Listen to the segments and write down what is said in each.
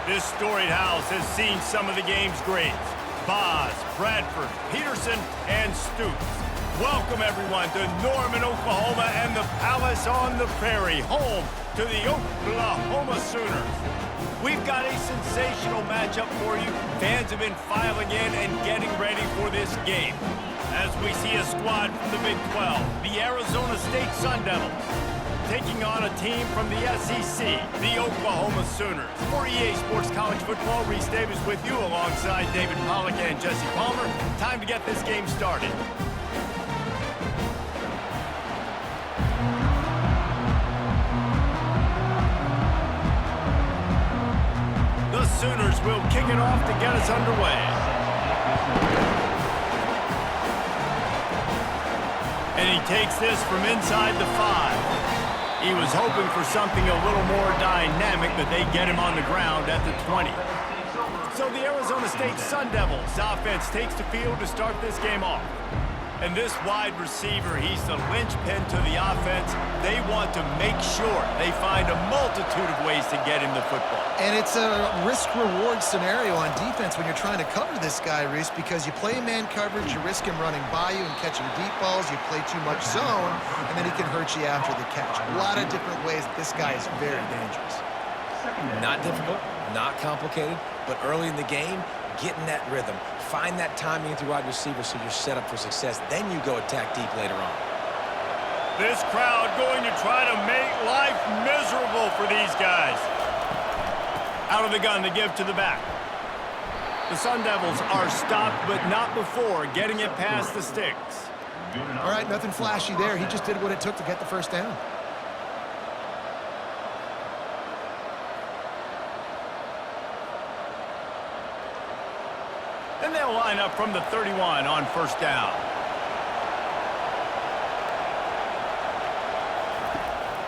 This storied house has seen some of the game's greats. Boz, Bradford, Peterson, and Stoops. Welcome, everyone, to Norman, Oklahoma, and the Palace on the Prairie, home to the Oklahoma Sooners. We've got a sensational matchup for you. Fans have been filing in and getting ready for this game. As we see a squad from the Big 12, the Arizona State Sun Devils, taking on a team from the SEC, the Oklahoma Sooners. For EA Sports College Football, Reese Davis with you alongside David Pollack and Jesse Palmer. Time to get this game started. The Sooners will kick it off to get us underway. And he takes this from inside the 5. He was hoping for something a little more dynamic, but they get him on the ground at the 20. So the Arizona State Sun Devils offense takes the field to start this game off. And this wide receiver, he's the linchpin to the offense. They want to make sure they find a multitude of ways to get him the football. And it's a risk-reward scenario on defense when you're trying to cover this guy, Reese, because you play man coverage, you risk him running by you and catching deep balls, you play too much zone, and then he can hurt you after the catch. A lot of different ways that this guy is very dangerous. Not difficult, not complicated, but early in the game, getting that rhythm. Find that timing with your wide receiver so you're set up for success. Then you go attack deep later on. This crowd going to try to make life miserable for these guys. Out of the gun to give to the back. The Sun Devils are stopped, but not before getting it past the sticks. All right, nothing flashy there. He just did what it took to get the first down. Then they'll line up from the 31 on first down.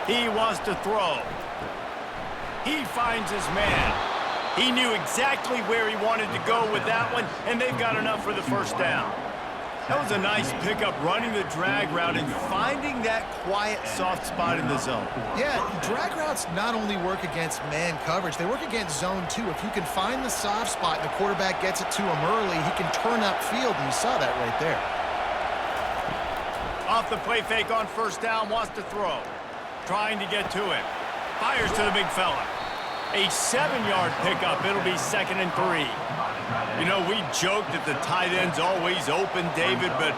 He wants to throw. He finds his man. He knew exactly where he wanted to go with that one, and they've got enough for the first down. That was a nice pickup, running the drag route and finding that quiet, soft spot in the zone. Yeah, drag routes not only work against man coverage, they work against zone too. If you can find the soft spot and the quarterback gets it to him early, he can turn upfield, and you saw that right there. Off the play fake on first down, wants to throw. Trying to get to him. Fires to the big fella. A 7-yard pickup. It'll be 2nd and 3. You know, we joked that the tight end's always open, David, but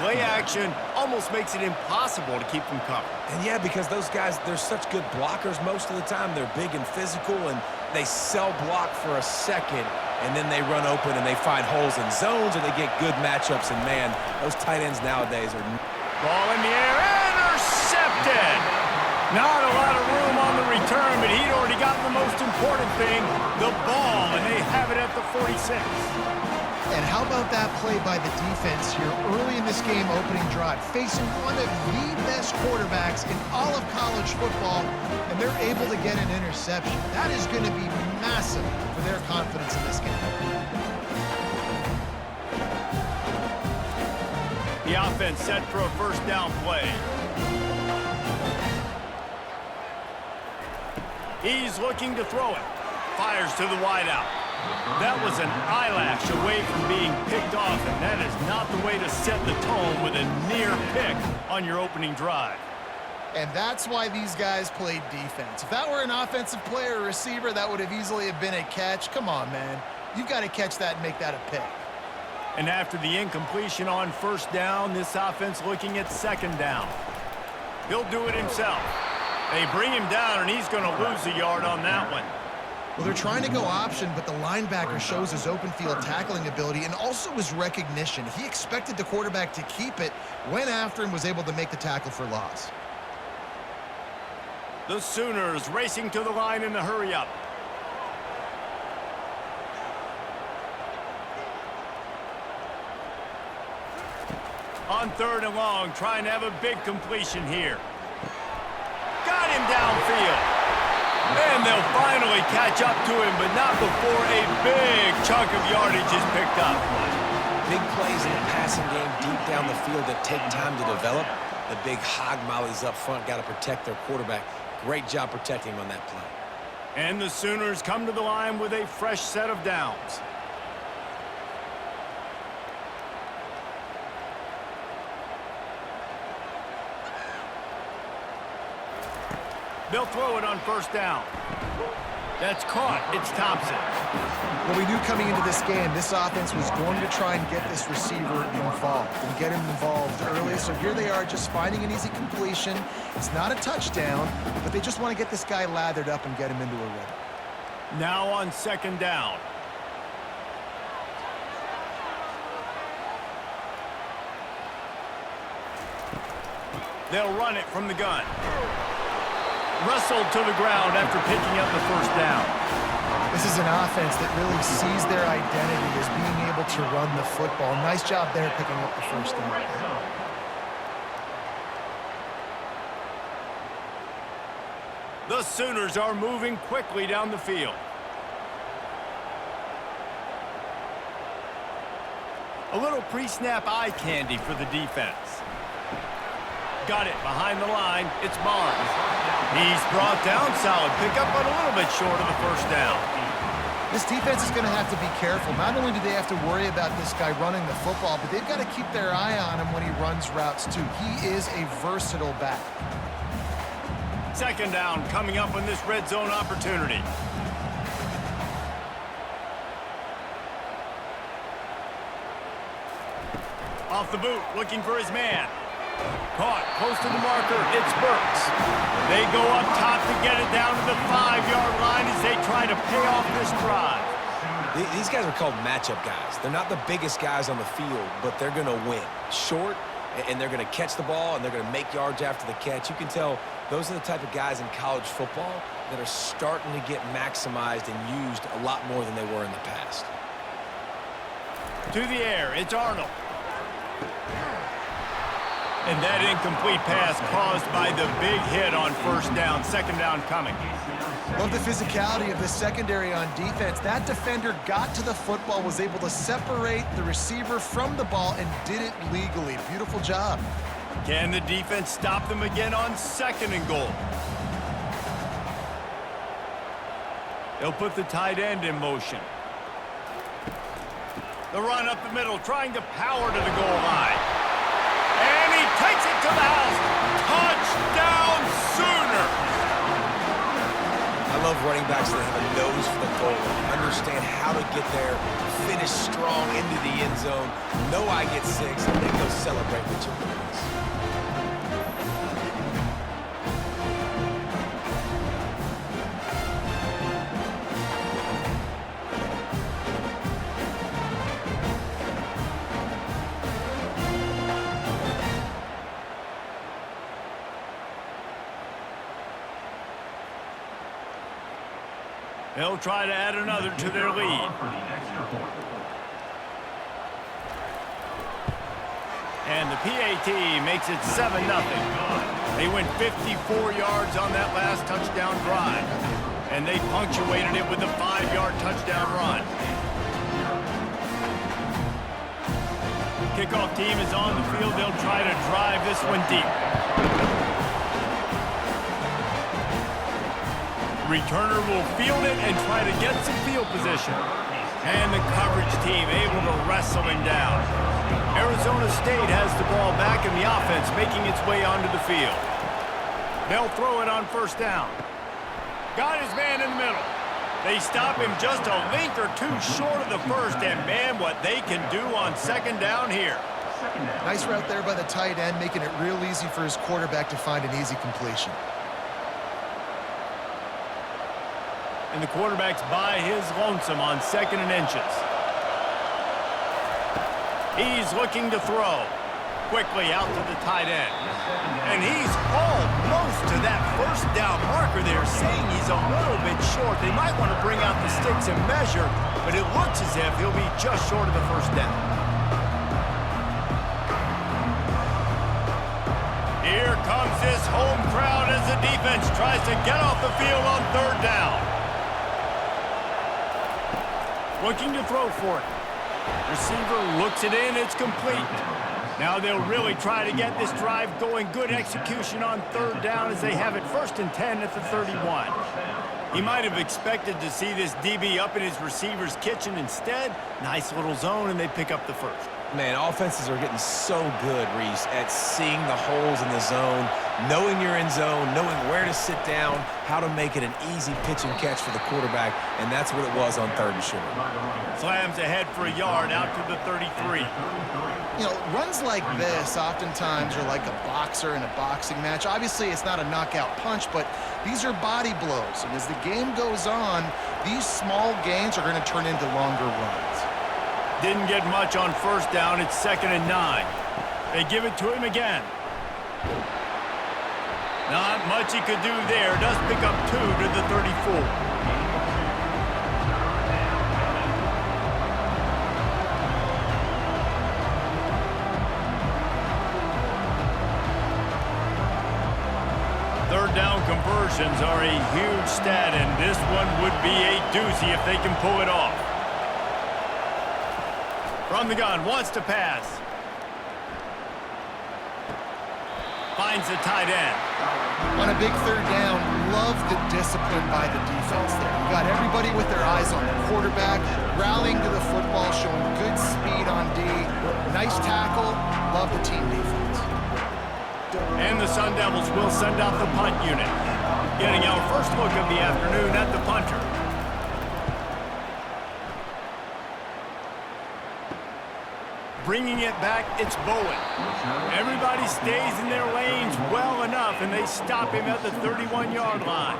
play action almost makes it impossible to keep them covered. And yeah, because those guys, they're such good blockers most of the time. They're big and physical, and they sell block for a second, and then they run open and they find holes in zones, or they get good matchups. And man, those tight ends nowadays are... Ball in the air, intercepted! Not a lot of room on the return, but he'd already gotten the most important thing, the ball, and they have it at the 46. And how about that play by the defense here early in this game opening drive, facing one of the best quarterbacks in all of college football, and they're able to get an interception. That is going to be massive for their confidence in this game. The offense set for a first down play. He's looking to throw it. Fires to the wideout. That was an eyelash away from being picked off, and that is not the way to set the tone with a near pick on your opening drive. And that's why these guys played defense. If that were an offensive player or receiver, that would have easily been a catch. Come on, man. You've got to catch that and make that a pick. And after the incompletion on first down, this offense looking at 2nd down. He'll do it himself. They bring him down, and he's going to lose a yard on that one. Well, they're trying to go option, but the linebacker shows his open field tackling ability and also his recognition. He expected the quarterback to keep it, went after him, was able to make the tackle for loss. The Sooners racing to the line in the hurry-up. On 3rd and long, trying to have a big completion here. Got him downfield. And they'll finally catch up to him, but not before a big chunk of yardage is picked up. Big plays in the passing game deep down the field that take time to develop. The big hog mollies up front got to protect their quarterback. Great job protecting him on that play. And the Sooners come to the line with a fresh set of downs. They'll throw it on first down. That's caught. It's Thompson. Well, we knew coming into this game, this offense was going to try and get this receiver involved and get him involved early. So here they are just finding an easy completion. It's not a touchdown, but they just want to get this guy lathered up and get him into a rhythm. Now on second down. They'll run it from the gun. Wrestled to the ground after picking up the first down. This is an offense that really sees their identity as being able to run the football. Nice job there picking up the first down. The Sooners are moving quickly down the field. A little pre-snap eye candy for the defense. Got it behind the line. It's Barnes. He's brought down. Solid pickup, but a little bit short of the first down. This defense is going to have to be careful. Not only do they have to worry about this guy running the football, but they've got to keep their eye on him when he runs routes too. He is a versatile back. Second down coming up on this red zone opportunity. Off the boot, looking for his man. Caught, close to the marker, it's Burks. They go up top to get it down to the 5-yard line as they try to pay off this drive. These guys are called matchup guys. They're not the biggest guys on the field, but they're going to win. Short, and they're going to catch the ball, and they're going to make yards after the catch. You can tell those are the type of guys in college football that are starting to get maximized and used a lot more than they were in the past. To the air, it's Arnold. And that incomplete pass caused by the big hit on first down. Second down coming. Love the physicality of the secondary on defense. That defender got to the football, was able to separate the receiver from the ball, and did it legally. Beautiful job. Can the defense stop them again on second and goal? They'll put the tight end in motion. The run up the middle, trying to power to the goal line. And he takes it to the house. Touchdown, Sooners! I love running backs that have a nose for the goal, understand how to get there, finish strong into the end zone, know I get 6, and then go celebrate with your boys. They'll try to add another to their lead. And the PAT makes it 7-0. They went 54 yards on that last touchdown drive. And they punctuated it with a 5-yard touchdown run. Kickoff team is on the field. They'll try to drive this one deep. Returner will field it and try to get some field position. And the coverage team able to wrestle him down. Arizona State has the ball back in the offense, making its way onto the field. They'll throw it on first down. Got his man in the middle. They stop him just a length or two short of the first, and man, what they can do on second down here. Nice route there by the tight end, making it real easy for his quarterback to find an easy completion. And the quarterback's by his lonesome on 2nd and inches. He's looking to throw. Quickly out to the tight end. And he's almost to that first down marker there, saying he's a little bit short. They might want to bring out the sticks and measure, but it looks as if he'll be just short of the first down. Here comes this home crowd as the defense tries to get off the field on 3rd down. Looking to throw for it. Receiver looks it in. It's complete. Now they'll really try to get this drive going. Good execution on third down as they have it 1st and 10 at the 31. He might have expected to see this DB up in his receiver's kitchen. Instead, nice little zone, and they pick up the first. Man, offenses are getting so good, Reese, at seeing the holes in the zone, knowing you're in zone, knowing where to sit down, how to make it an easy pitch and catch for the quarterback, and that's what it was on 3rd and short. Slams ahead for a yard out to the 33. You know, runs like this oftentimes are like a boxer in a boxing match. Obviously, it's not a knockout punch, but these are body blows. And as the game goes on, these small gains are going to turn into longer runs. Didn't get much on 1st down. It's 2nd and 9. They give it to him again. Not much he could do there. Does pick up 2 to the 34. Third down conversions are a huge stat, and this one would be a doozy if they can pull it off. From the gun, wants to pass. Finds the tight end. On a big 3rd down, love the discipline by the defense there. You got everybody with their eyes on the quarterback, rallying to the football, showing good speed on D. Nice tackle. Love the team defense. And the Sun Devils will send out the punt unit. Getting our first look of the afternoon at the punter. Bringing it back, it's Bowen. Everybody stays in their lanes well enough, and they stop him at the 31-yard line.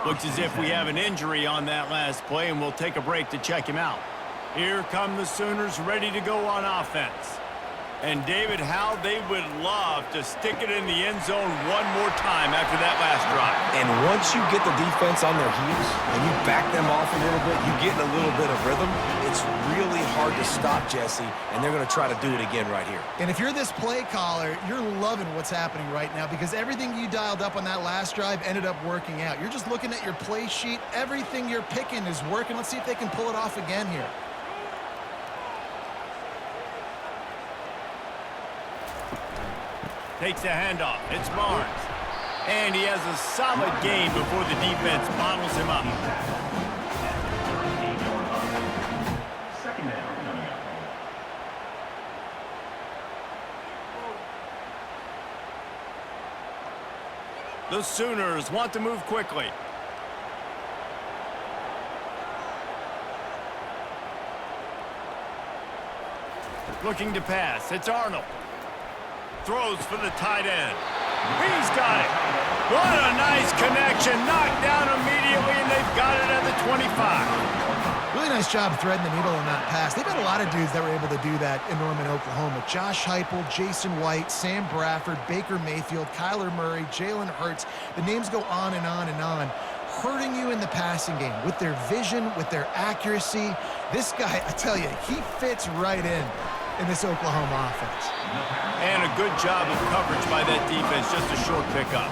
Looks as if we have an injury on that last play, and we'll take a break to check him out. Here come the Sooners ready to go on offense. And, David, how they would love to stick it in the end zone one more time after that last drive. And once you get the defense on their heels and you back them off a little bit, you get in a little bit of rhythm, it's really hard to stop, Jesse, and they're going to try to do it again right here. And if you're this play caller, you're loving what's happening right now because everything you dialed up on that last drive ended up working out. You're just looking at your play sheet. Everything you're picking is working. Let's see if they can pull it off again here. Takes the handoff. It's Barnes. And he has a solid gain before the defense bottles him up. The Sooners want to move quickly. Looking to pass. It's Arnold. Throws for the tight end. He's got it. What a nice connection. Knocked down immediately, and they've got it at the 25. Really nice job threading the needle on that pass. They've got a lot of dudes that were able to do that in Norman, Oklahoma. Josh Heupel, Jason White, Sam Bradford, Baker Mayfield, Kyler Murray, Jalen Hurts. The names go on and on and on. Hurting you in the passing game with their vision, with their accuracy. This guy, I tell you, he fits right in this Oklahoma offense. And a good job of coverage by that defense, just a short pickup.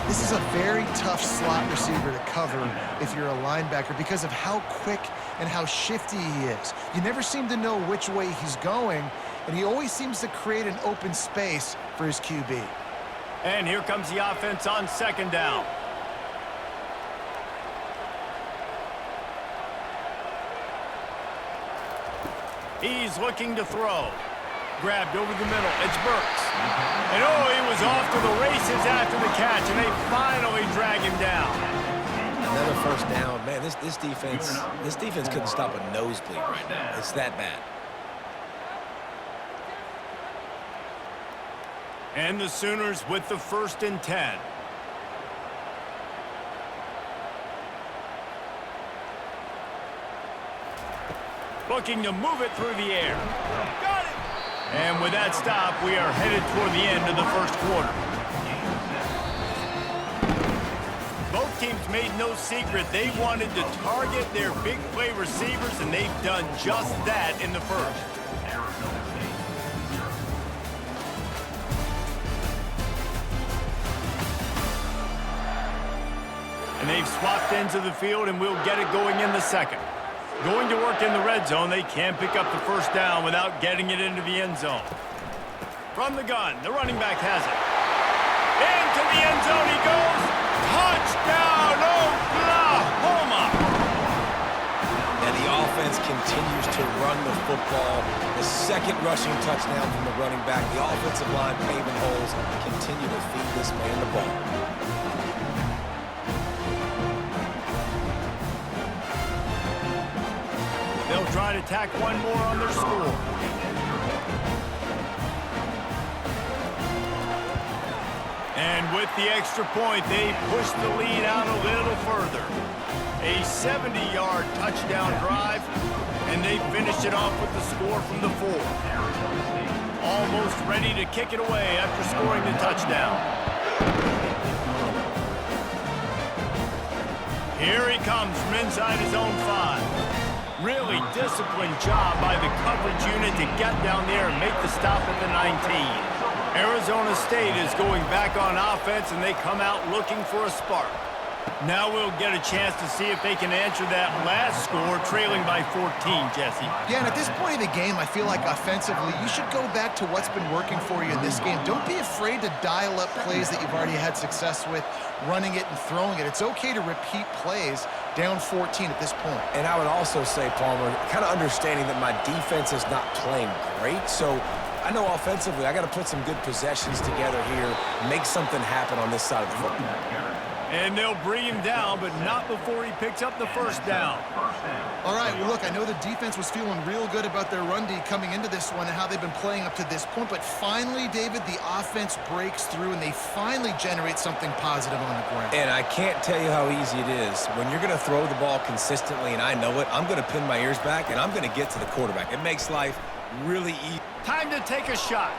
This is a very tough slot receiver to cover if you're a linebacker because of how quick and how shifty he is. You never seem to know which way he's going, and he always seems to create an open space for his QB. And here comes the offense on 2nd down. He's looking to throw. Grabbed over the middle. It's Burks. And oh, he was off to the races after the catch, and they finally drag him down. Another 1st down. Man, this defense couldn't stop a nosebleed right now. It's that bad. And the Sooners with the 1st and 10. Looking to move it through the air. Got it! And with that stop, we are headed toward the end of the 1st quarter. Both teams made no secret they wanted to target their big play receivers, and they've done just that in the 1st. And they've swapped into the field, and we'll get it going in the 2nd. Going to work in the red zone. They can't pick up the 1st down without getting it into the end zone. From the gun, the running back has it. Into the end zone he goes. Touchdown, Oklahoma! And the offense continues to run the football. The second rushing touchdown from the running back. The offensive line paving holes. Continue to feed this man the ball. They'll try to tack one more on their score. And with the extra point, they push the lead out a little further. A 70-yard touchdown drive, and they finish it off with the score from the 4. Almost ready to kick it away after scoring the touchdown. Here he comes from inside his own 5. Really disciplined job by the coverage unit to get down there and make the stop at the 19. Arizona State is going back on offense, and they come out looking for a spark. Now we'll get a chance to see if they can answer that last score, trailing by 14, Jesse. Yeah, and at this point of the game, I feel like offensively, you should go back to what's been working for you in this game. Don't be afraid to dial up plays that you've already had success with, running it and throwing it. It's okay to repeat plays down 14 at this point. And I would also say, Palmer, kind of understanding that my defense is not playing great, so I know offensively I got to put some good possessions together here, make something happen on this side of the football. And they'll bring him down, but not before he picks up the first down. All right, well, look, I know the defense was feeling real good about their run D coming into this one and how they've been playing up to this point, but finally, David, the offense breaks through and they finally generate something positive on the ground. And I can't tell you how easy it is. When you're going to throw the ball consistently, and I know it, I'm going to pin my ears back and I'm going to get to the quarterback. It makes life really easy. Time to take a shot.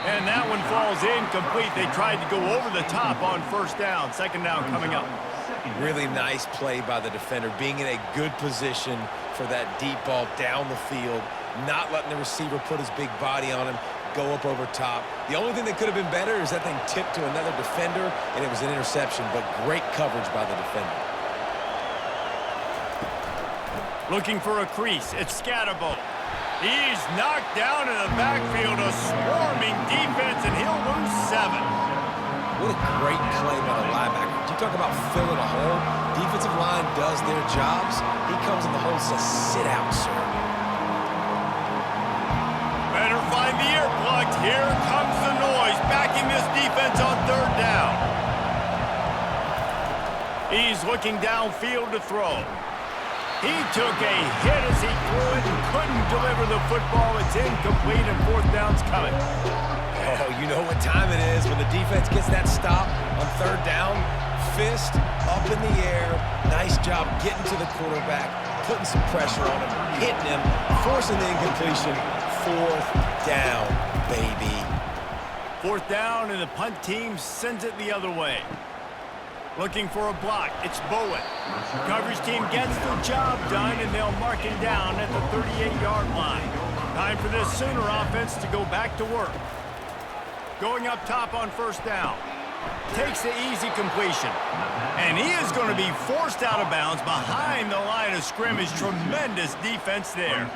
And that one falls incomplete. They tried to go over the top on first down. Second down coming up. Really nice play by the defender, being in a good position for that deep ball down the field, not letting the receiver put his big body on him, go up over top. The only thing that could have been better is that thing tipped to another defender, and it was an interception, but great coverage by the defender. Looking for a crease. It's Scatterbo. He's knocked down in the backfield, a swarming defense, and he'll lose 7. What a great play by the linebacker. You talk about filling a hole. Defensive line does their jobs. He comes in the hole and says, sit out, sir. Better find the ear plugged. Here comes the noise, backing this defense on third down. He's looking downfield to throw. He took a hit as he threw it and couldn't deliver the football. It's incomplete and fourth down's coming. Oh, you know what time it is when the defense gets that stop on third down. Fist up in the air. Nice job getting to the quarterback, putting some pressure on him, hitting him, forcing the incompletion. Fourth down, baby. Fourth down, and the punt team sends it the other way. Looking for a block. It's Bowen. Coverage team gets the job done, and they'll mark him down at the 38-yard line. Time for this Sooner offense to go back to work. Going up top on first down. Takes the easy completion. And he is going to be forced out of bounds behind the line of scrimmage. Tremendous defense there.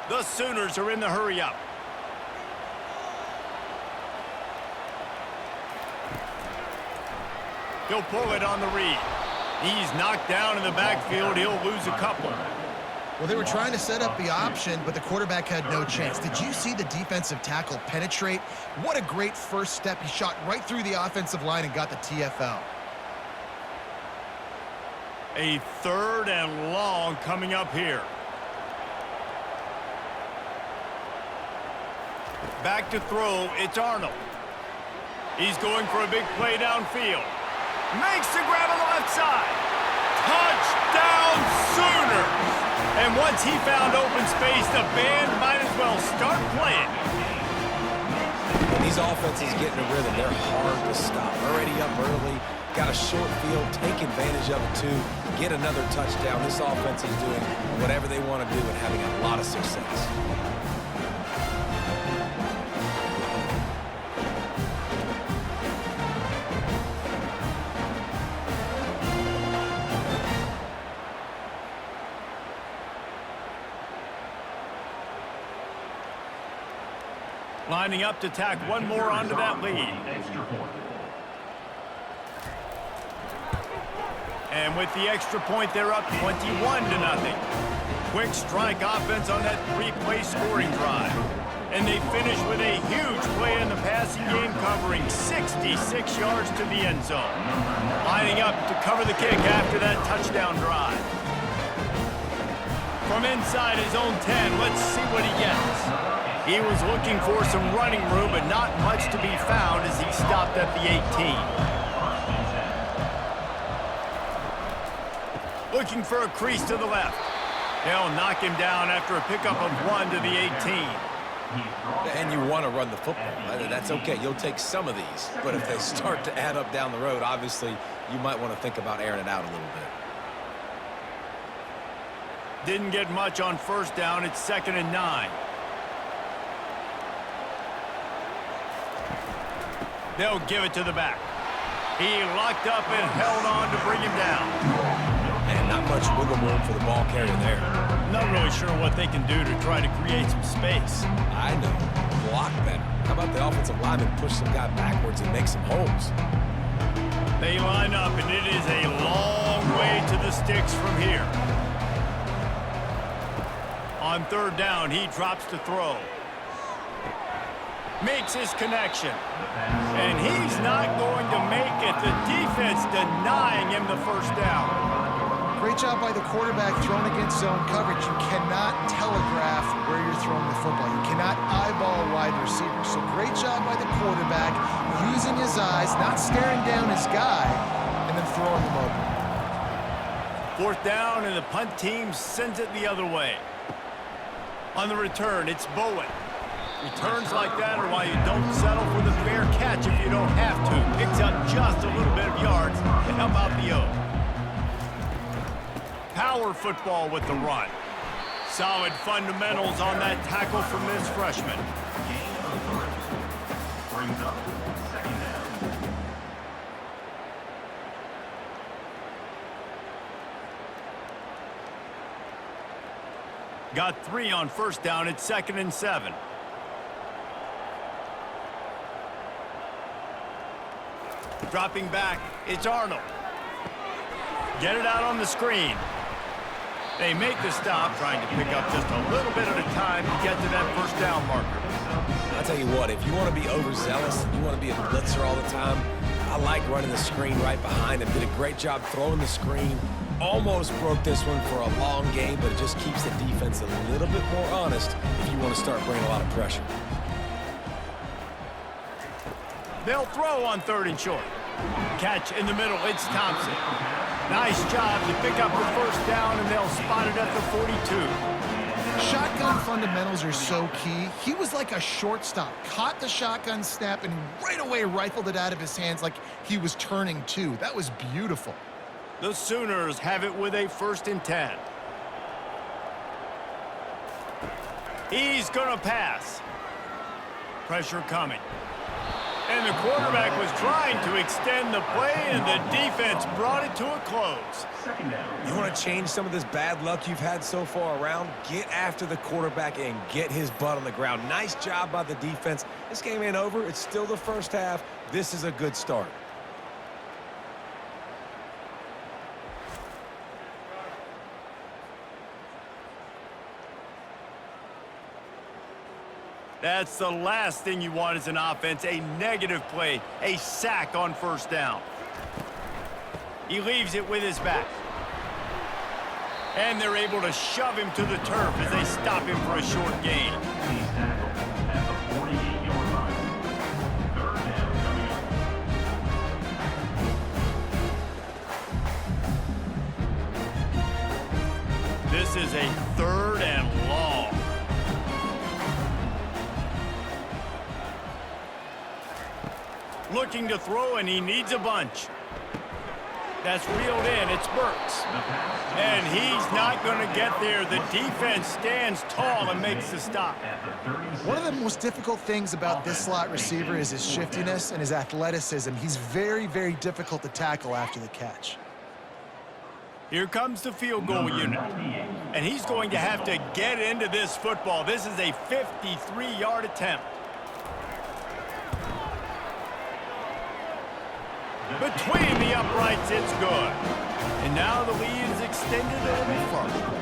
The Sooners are in the hurry-up. He'll pull it on the read. He's knocked down in the backfield. He'll lose a couple. Well, they were trying to set up the option, but the quarterback had no chance. Did you see the defensive tackle penetrate? What a great first step. He shot right through the offensive line and got the TFL. A third and long coming up here. Back to throw, it's Arnold. He's going for a big play downfield. Makes the grab on the left side. Touchdown Sooners! And once he found open space, the band might as well start playing. When these offenses get in a rhythm, they're hard to stop. Already up early, got a short field, take advantage of it too, get another touchdown. This offense is doing whatever they want to do and having a lot of success. Lining up to tack one more onto that lead. And with the extra point, they're up 21-0. Quick strike offense on that three-play scoring drive. And they finish with a huge play in the passing game, covering 66 yards to the end zone. Lining up to cover the kick after that touchdown drive. From inside his own 10, let's see what he gets. He was looking for some running room, but not much to be found as he stopped at the 18. Looking for a crease to the left. They'll knock him down after a pickup of 1 to the 18. And you want to run the football. That's okay. You'll take some of these. But if they start to add up down the road, obviously, you might want to think about airing it out a little bit. Didn't get much on first down. It's 2nd and 9. They'll give it to the back. He locked up and held on to bring him down. And not much wiggle room for the ball carrier there. Not really sure what they can do to try to create some space. I know. Block better. How about the offensive lineman push some guy backwards and make some holes? They line up, and it is a long way to the sticks from here. On 3rd down, he drops to throw. Makes his connection. And he's not going to make it. The defense denying him the first down. Great job by the quarterback thrown against zone coverage. You cannot telegraph where you're throwing the football. You cannot eyeball a wide receiver. So great job by the quarterback using his eyes, not staring down his guy, and then throwing him open. 4th down, and the punt team sends it the other way. On the return, it's Bowen. Returns like that are why you don't settle for the fair catch if you don't have to. Picks up just a little bit of yards to help out the O. Power football with the run. Solid fundamentals on that tackle from this freshman. Brings up 2nd down. Got 3 on first down. It's 2nd and 7. Dropping back, it's Arnold. Get it out on the screen. They make the stop, trying to pick up just a little bit at a time to get to that first down marker. I'll tell you what, if you want to be overzealous and you want to be a blitzer all the time, I like running the screen right behind him. Did a great job throwing the screen. Almost broke this one for a long game, but it just keeps the defense a little bit more honest if you want to start bringing a lot of pressure. They'll throw on 3rd and short. Catch in the middle, it's Thompson. Nice job to pick up the first down, and they'll spot it at the 42. Shotgun fundamentals are so key. He was like a shortstop. Caught the shotgun snap and right away rifled it out of his hands like he was turning 2. That was beautiful. The Sooners have it with a 1st and 10. He's going to pass. Pressure coming. And the quarterback was trying to extend the play, and the defense brought it to a close. You want to change some of this bad luck you've had so far around? Get after the quarterback and get his butt on the ground. Nice job by the defense. This game ain't over. It's still the first half. This is a good start. That's the last thing you want as an offense, a negative play, a sack on first down. He leaves it with his back. And they're able to shove him to the turf as they stop him for a short gain. He's tackled at the 48-yard line. 3rd down coming up. This is a 3rd and long. Looking to throw, and he needs a bunch. That's reeled in. It's Burks. And he's not going to get there. The defense stands tall and makes the stop. One of the most difficult things about this slot receiver is his shiftiness and his athleticism. He's very, very difficult to tackle after the catch. Here comes the field goal unit. And he's going to have to get into this football. This is a 53-yard attempt. Between the uprights, it's good. And now the lead is extended even further.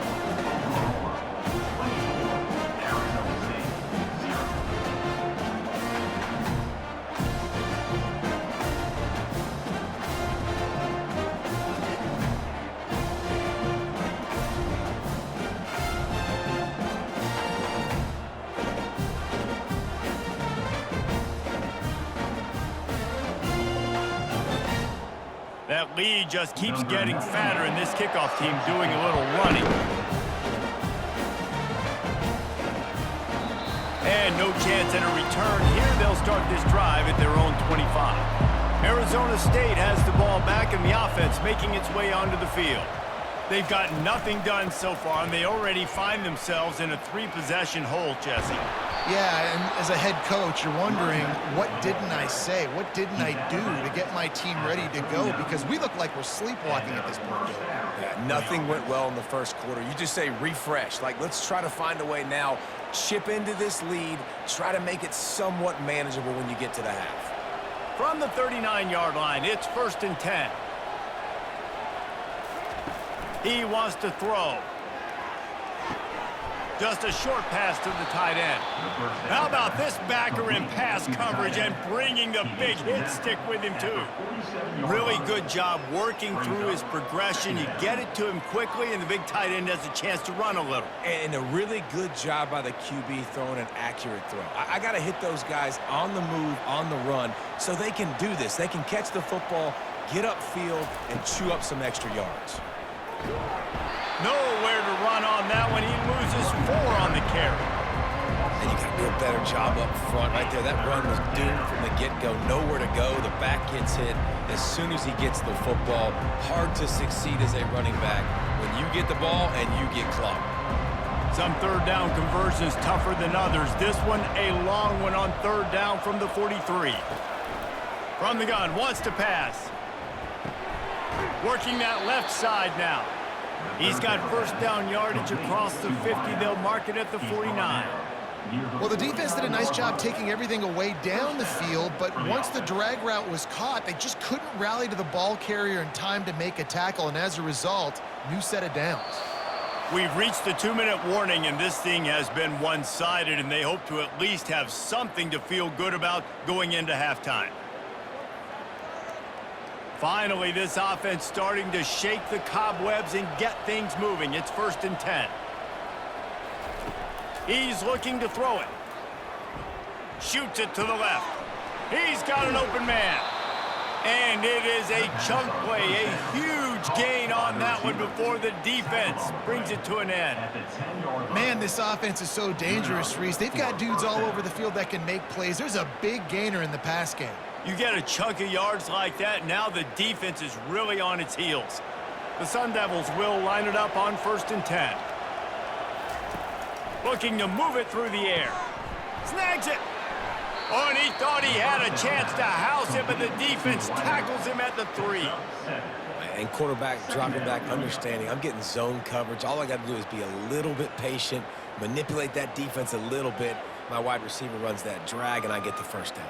That lead just keeps getting fatter, and this kickoff team doing a little running. And no chance at a return here. They'll start this drive at their own 25. Arizona State has the ball back, and the offense making its way onto the field. They've got nothing done so far, and they already find themselves in a 3-possession hole, Jesse. Yeah, and as a head coach, you're wondering, what didn't I say? What didn't I do to get my team ready to go? Because we look like we're sleepwalking at this point. Yeah, nothing went well in the first quarter. You just say refresh. Like, let's try to find a way now, chip into this lead, try to make it somewhat manageable when you get to the half. From the 39-yard line, it's 1st and 10. He wants to throw. Just a short pass to the tight end. How about this backer in pass coverage and bringing the big hit stick with him, too? Really good job working through his progression. You get it to him quickly, and the big tight end has a chance to run a little. And a really good job by the QB throwing an accurate throw. I got to hit those guys on the move, on the run, so they can do this. They can catch the football, get upfield, and chew up some extra yards. Nowhere to run on that one. He loses 4 on the carry. And you got to do a better job up front right there. That run was doomed from the get-go. Nowhere to go. The back gets hit as soon as he gets the football. Hard to succeed as a running back when you get the ball and you get clocked. Some third down conversions tougher than others. This one a long one on 3rd down from the 43. From the gun, wants to pass. Working that left side now. He's got 1st down yardage across the 50. They'll mark it at the 49. Well, the defense did a nice job taking everything away down the field, but once the drag route was caught, they just couldn't rally to the ball carrier in time to make a tackle, and as a result, new set of downs. We've reached the 2-minute warning, and this thing has been one-sided, and they hope to at least have something to feel good about going into halftime. Finally, this offense starting to shake the cobwebs and get things moving. It's 1st and 10. He's looking to throw it. Shoots it to the left. He's got an open man. And it is a chunk play, a huge gain on that one before the defense brings it to an end. Man, this offense is so dangerous, Reese. They've got dudes all over the field that can make plays. There's a big gainer in the pass game. You get a chunk of yards like that, now the defense is really on its heels. The Sun Devils will line it up on 1st and 10. Looking to move it through the air. Snags it. Oh, and he thought he had a chance to house him, but the defense tackles him at the 3. And quarterback dropping back, understanding. I'm getting zone coverage. All I got to do is be a little bit patient, manipulate that defense a little bit. My wide receiver runs that drag, and I get the 1st down.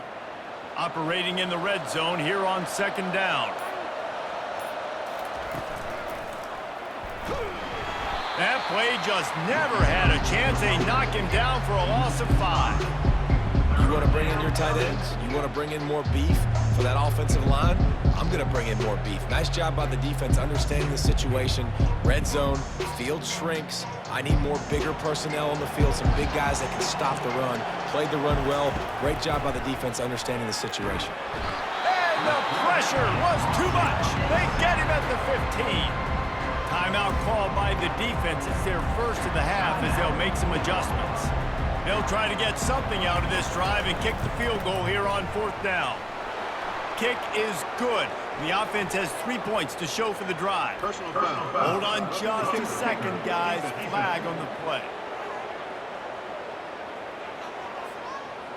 Operating in the red zone here on 2nd down. That play just never had a chance. They knock him down for a loss of 5. You want to bring in your tight ends? You want to bring in more beef for that offensive line? I'm going to bring in more beef. Nice job by the defense understanding the situation. Red zone, field shrinks. I need more bigger personnel on the field, some big guys that can stop the run. Played the run well. Great job by the defense understanding the situation. And the pressure was too much. They get him at the 15. Timeout called by the defense. It's their first of the half as they'll make some adjustments. They'll try to get something out of this drive and kick the field goal here on 4th down. Kick is good. The offense has 3 points to show for the drive. Personal foul. Hold on just a second, guys. Flag on the play.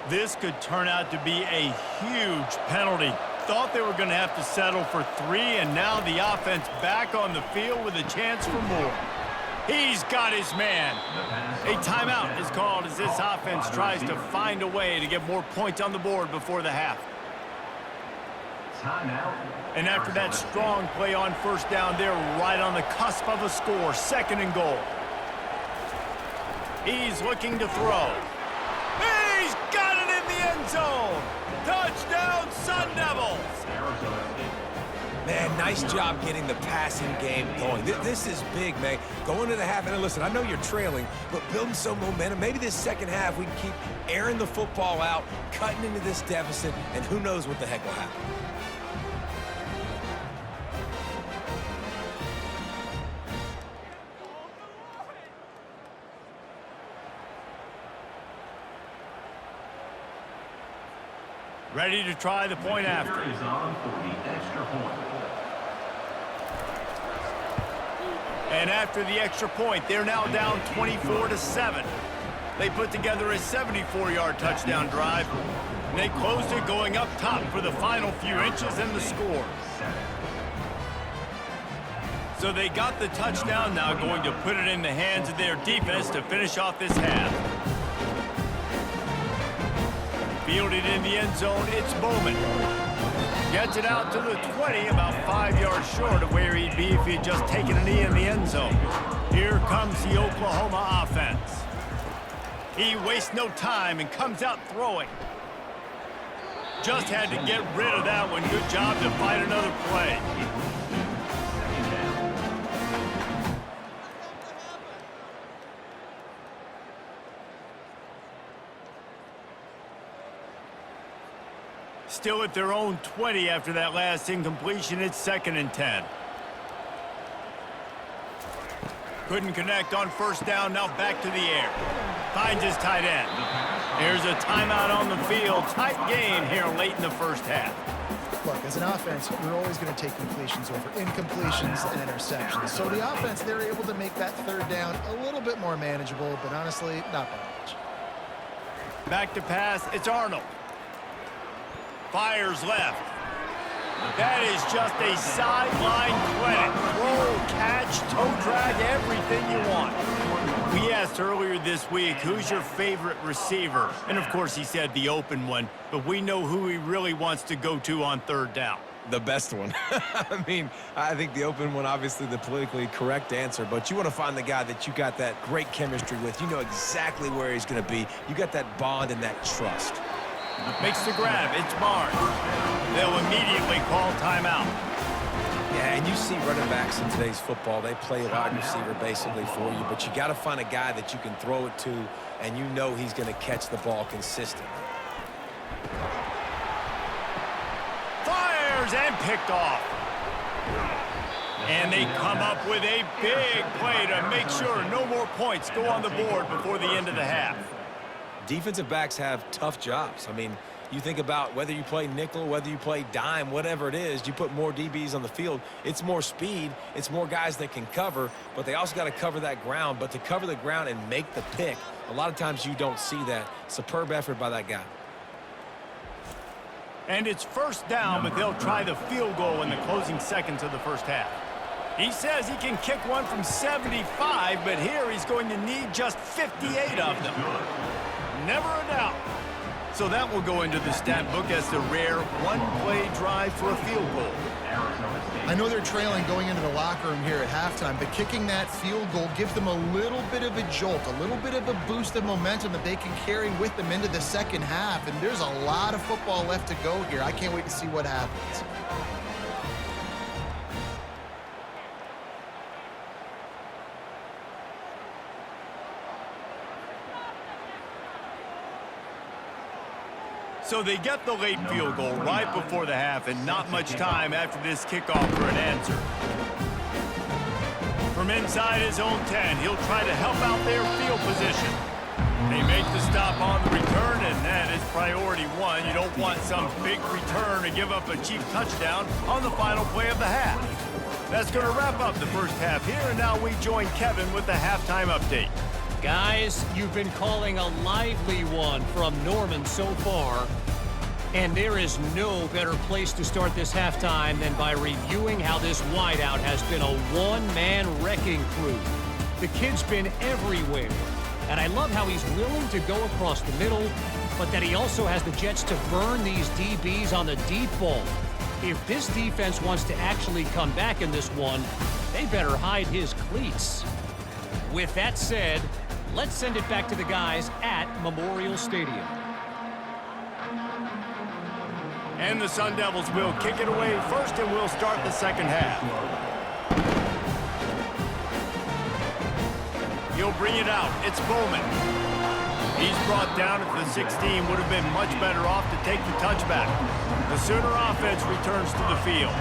This could turn out to be a huge penalty. Thought they were going to have to settle for 3, and now the offense back on the field with a chance for more. He's got his man. A timeout is called as this offense tries to find a way to get more points on the board before the half. Timeout. And after that strong play on first down, they're right on the cusp of a score. 2nd and goal. He's looking to throw. He's got it in the end zone. Touchdown, Sun Devils. Man, nice job getting the passing game going. This is big, man. Going to the half, and listen, I know you're trailing, but building some momentum. Maybe this second half we can keep airing the football out, cutting into this deficit, and who knows what the heck will happen. Ready to try the point after. Is on for the extra point. And after the extra point, they're now down 24-7. They put together a 74-yard touchdown drive. And they closed it going up top for the final few inches in the score. So they got the touchdown, now going to put it in the hands of their defense to finish off this half. Fielded in the end zone, it's Bowman. Gets it out to the 20, about 5 yards short of where he'd be if he had just taken a knee in the end zone. Here comes the Oklahoma offense. He wastes no time and comes out throwing. Just had to get rid of that one. Good job to find another play. Still at their own 20 after that last incompletion. It's 2nd and 10. Couldn't connect on first down. Now back to the air. Finds his tight end. There's a timeout on the field. Tight game here late in the first half. Look, as an offense, you're always going to take completions over incompletions and interceptions. So the offense, they're able to make that 3rd down a little bit more manageable, but honestly, not by much. Back to pass. It's Arnold. Fires left. That is just a sideline credit. Throw, catch, toe drag, everything you want. We asked earlier this week, who's your favorite receiver? And of course he said the open one, but we know who he really wants to go to on 3rd down. The best one. I mean, I think the open one, obviously the politically correct answer, but you want to find the guy that you got that great chemistry with. You know exactly where he's going to be. You got that bond and that trust. Makes the grab. It's Barnes. They'll immediately call timeout. Yeah, and you see running backs in today's football, they play a wide receiver basically for you, but you got to find a guy that you can throw it to, and you know he's going to catch the ball consistently. Fires and picked off. And they come up with a big play to make sure no more points go on the board before the end of the half. Defensive backs have tough jobs. I mean, you think about whether you play nickel, whether you play dime, whatever it is, you put more DBs on the field. It's more speed. It's more guys that can cover, but they also got to cover that ground. But to cover the ground and make the pick, a lot of times you don't see that. Superb effort by that guy. And it's 1st down, but they'll try the field goal in the closing seconds of the first half. He says he can kick one from 75, but here he's going to need just 58 of them. Never a doubt. So that will go into the stat book as the rare one-play drive for a field goal. I know they're trailing going into the locker room here at halftime, but kicking that field goal gives them a little bit of a jolt, a little bit of a boost of momentum that they can carry with them into the second half. And there's a lot of football left to go here. I can't wait to see what happens. So they get the late field goal right before the half, and not much time after this kickoff for an answer. From inside his own 10, he'll try to help out their field position. They make the stop on the return, and that is priority one. You don't want some big return to give up a cheap touchdown on the final play of the half. That's going to wrap up the first half here, and now we join Kevin with the halftime update. Guys, you've been calling a lively one from Norman so far, and there is no better place to start this halftime than by reviewing how this wideout has been a one-man wrecking crew. The kid's been everywhere, and I love how he's willing to go across the middle, but that he also has the jets to burn these DBs on the deep ball. If this defense wants to actually come back in this one, they better hide his cleats. With that said, let's send it back to the guys at Memorial Stadium. And the Sun Devils will kick it away first, and we'll start the second half. He'll bring it out. It's Bowman. He's brought down at the 16. Would have been much better off to take the touchback. The Sooner offense returns to the field.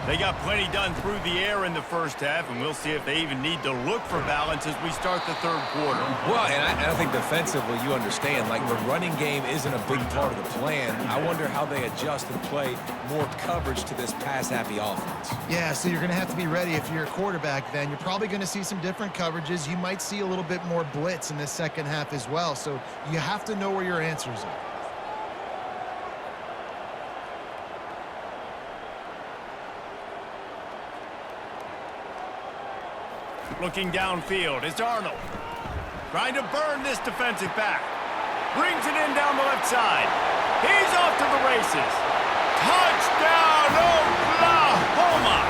They got plenty done through the air in the first half, and we'll see if they even need to look for balance as we start the third quarter. Well, and I think defensively, you understand, like the running game isn't a big part of the plan. I wonder how they adjust and play more coverage to this pass-happy offense. Yeah, so you're going to have to be ready if you're a quarterback then. You're probably going to see some different coverages. You might see a little bit more blitz in the second half as well, so you have to know where your answers are. Looking downfield, it's Arnold. Trying to burn this defensive back. Brings it in down the left side. He's off to the races. Touchdown, Oklahoma!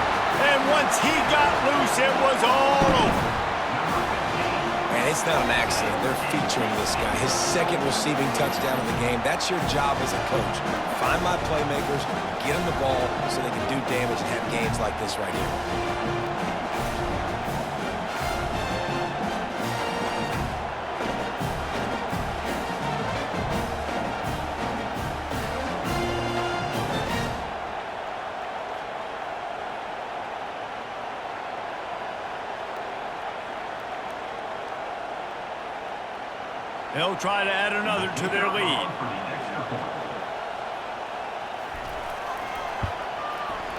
And once he got loose, it was all over. Man, it's not an accident. They're featuring this guy. His second receiving touchdown of the game. That's your job as a coach. Find my playmakers, get them the ball so they can do damage and have games like this right here. They'll try to add another to their lead.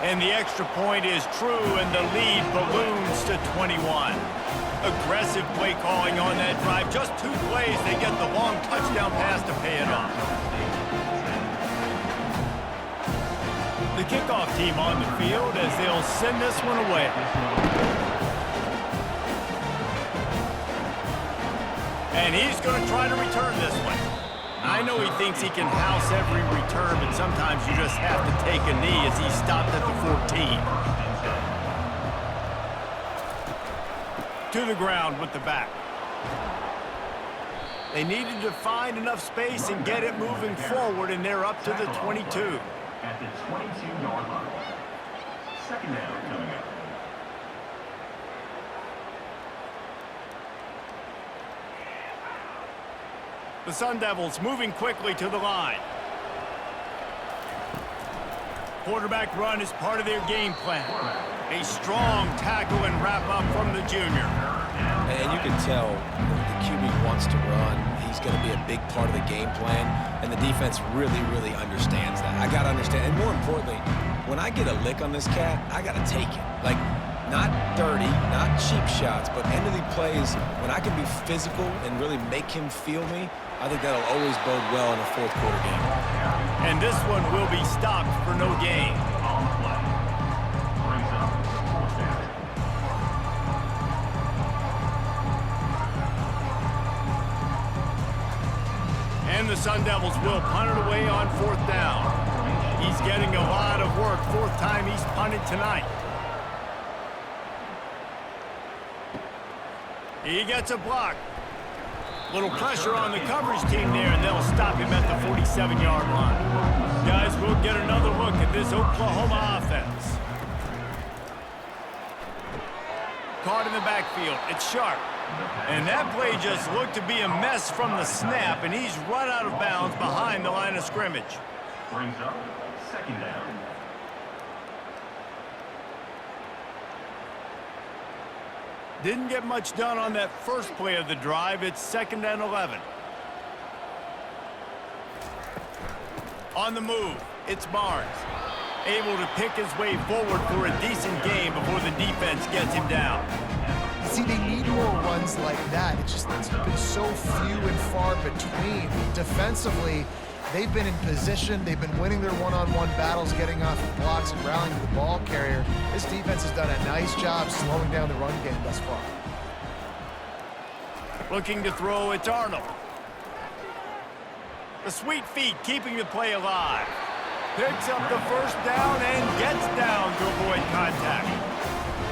And the extra point is true, and the lead balloons to 21. Aggressive play calling on that drive. Just 2 plays, they get the long touchdown pass to pay it off. The kickoff team on the field as they'll send this one away. And he's going to try to return this one. I know he thinks he can house every return, but sometimes you just have to take a knee as he stopped at the 14. To the ground with the back. They needed to find enough space and get it moving forward, and they're up to the 22. At the 22-yard line. Second down coming up. The Sun Devils moving quickly to the line. Quarterback run is part of their game plan. A strong tackle and wrap up from the junior. And you can tell the QB wants to run. He's going to be a big part of the game plan, and the defense really, really understands that. I got to understand, and more importantly, when I get a lick on this cat, I got to take it. Like, not dirty, not cheap shots, but end of the plays, when I can be physical and really make him feel me, I think that'll always bode well in a fourth quarter game. And this one will be stopped for no gain. And the Sun Devils will punt it away on 4th down. He's getting a lot of work. 4th time he's punted tonight. He gets a block. Little pressure on the coverage team there, and they'll stop him at the 47-yard line. Guys, we'll get another look at this Oklahoma offense. Caught in the backfield. It's Sharp. And that play just looked to be a mess from the snap, and he's run out of bounds behind the line of scrimmage. Brings up second down. Didn't get much done on that first play of the drive. It's 2nd and 11. On the move, it's Barnes. Able to pick his way forward for a decent game before the defense gets him down. See, they need more runs like that. It's been so few and far between. Defensively, they've been in position. They've been winning their one-on-one battles, getting off the blocks and rallying to the ball carrier. This defense has done a nice job slowing down the run game thus far. Looking to throw, it's Arnold. The sweet feet keeping the play alive. Picks up the first down and gets down to avoid contact.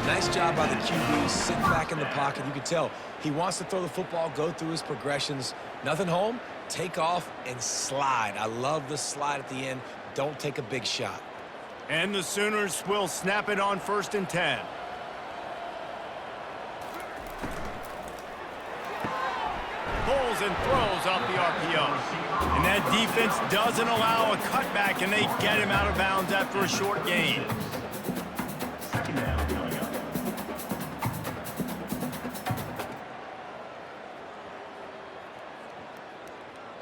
Nice job by the QB, sitting back in the pocket. You can tell he wants to throw the football, go through his progressions. Nothing home, take off, and slide. I love the slide at the end. Don't take a big shot. And the Sooners will snap it on 1st and 10. Pulls and throws off the RPO. And that defense doesn't allow a cutback, and they get him out of bounds after a short gain. Second down coming up.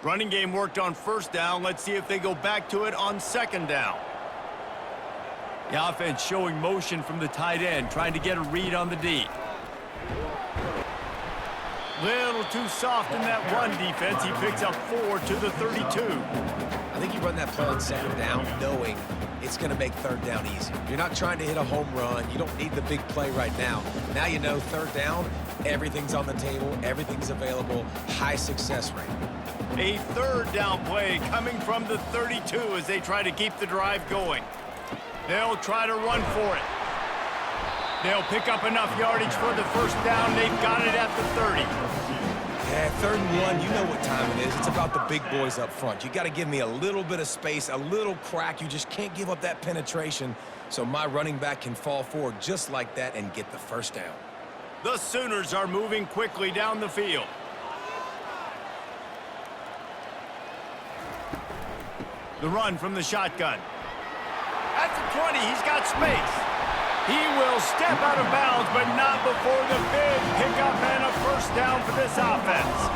Running game worked on 1st down. Let's see if they go back to it on 2nd down. The offense showing motion from the tight end, trying to get a read on the D. Little too soft in that run defense. He picks up 4 to the 32. I think you run that play on 2nd down knowing it's going to make 3rd down easy. You're not trying to hit a home run. You don't need the big play right now. Now you know 3rd down, everything's on the table, everything's available, high success rate. A 3rd down play coming from the 32 as they try to keep the drive going. They'll try to run for it. They'll pick up enough yardage for the 1st down. They've got it at the 30. Yeah, 3rd and 1, you know what time it is. It's about the big boys up front. You got to give me a little bit of space, a little crack. You just can't give up that penetration so my running back can fall forward just like that and get the 1st down. The Sooners are moving quickly down the field. The run from the shotgun. At the 20, he's got space. He will step out of bounds, but not before the big pickup and a 1st down for this offense.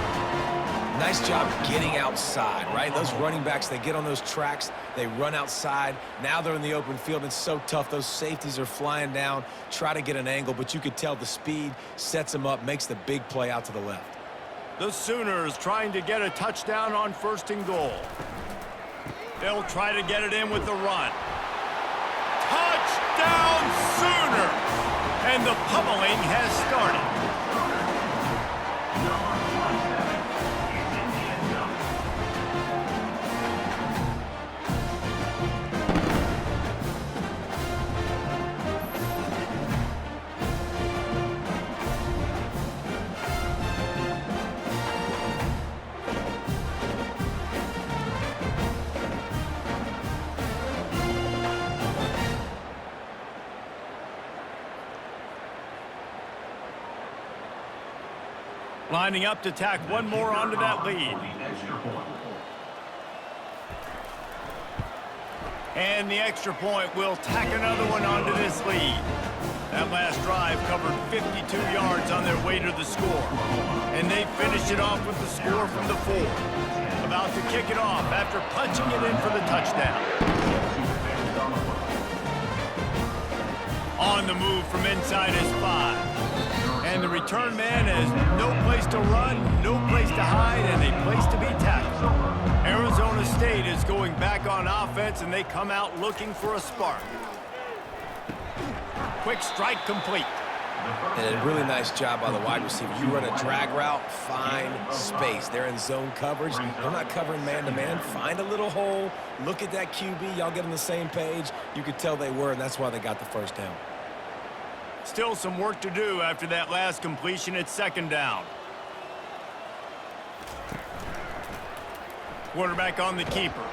Nice job getting outside, right? Those running backs, they get on those tracks, they run outside. Now they're in the open field. It's so tough. Those safeties are flying down, try to get an angle, but you could tell the speed sets them up, makes the big play out to the left. The Sooners trying to get a touchdown on 1st and goal. They'll try to get it in with the run. Touchdown Sooner! And the pummeling has started. Lining up to tack one more onto that lead. And the extra point will tack another one onto this lead. That last drive covered 52 yards on their way to the score. And they finished it off with the score from the 4. About to kick it off after punching it in for the touchdown. On the move from inside his 5. And the return man has no place to run, no place to hide, and a place to be tackled. Arizona State is going back on offense, and they come out looking for a spark. Quick strike complete. And a really nice job by the wide receiver. You run a drag route, find space. They're in zone coverage. They're not covering man-to-man. Find a little hole. Look at that QB. Y'all get on the same page. You could tell they were, and that's why they got the 1st down. Still some work to do after that last completion at 2nd down. Quarterback on the keeper.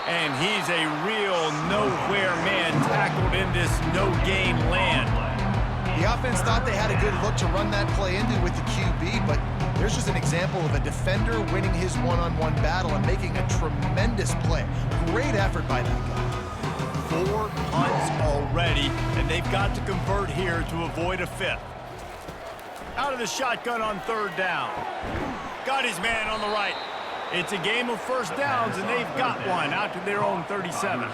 And he's a real nowhere man tackled in this no-gain land. The offense thought they had a good look to run that play into with the QB, but there's just an example of a defender winning his one-on-one battle and making a tremendous play. Great effort by that guy. 4 punts already, and they've got to convert here to avoid a 5th. Out of the shotgun on 3rd down. Got his man on the right. It's a game of 1st downs, and they've got one out to their own 37.